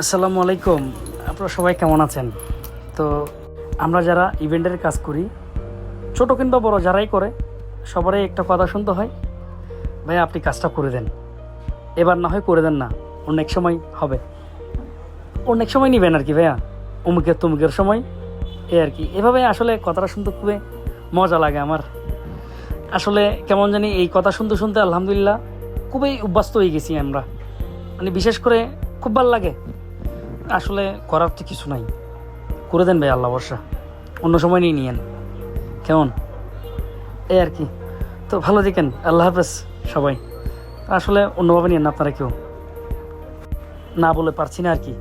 আসসালামু আলাইকুম। আপনারা সবাই কেমন আছেন? তো আমরা যারা ইভেন্টের কাজ করি, ছোট কিংবা বড় যারাই করে, সবারই একটা কথা শুনতে হয়, ভাইয়া আপনি কাজটা করে দেন, এবার না হয় করে দেন না, অনেক সময় হবে, অনেক সময় নেবেন আর কি ভাইয়া, অমুকের তমুকের সময় এ আর কি। এভাবে আসলে কথাটা শুনতে খুবই মজা লাগে আমার। আসলে কেমন জানি এই কথা শুনতে শুনতে আলহামদুলিল্লাহ খুবই অভ্যস্ত হয়ে গেছি আমরা, মানে বিশেষ করে খুব ভালো লাগে। আসলে করার তো কিছু নাই, করে দেন ভাই, আল্লাহ বর্ষা, অন্য সময় নিয়ে নিয়েন, কেমন এই আর কি। তো ভালো দেখেন, আল্লাহ হাফেজ সবাই। আসলে অন্যভাবে নিয়েন না আপনারা, কেউ না বলে পারছি না আর কি।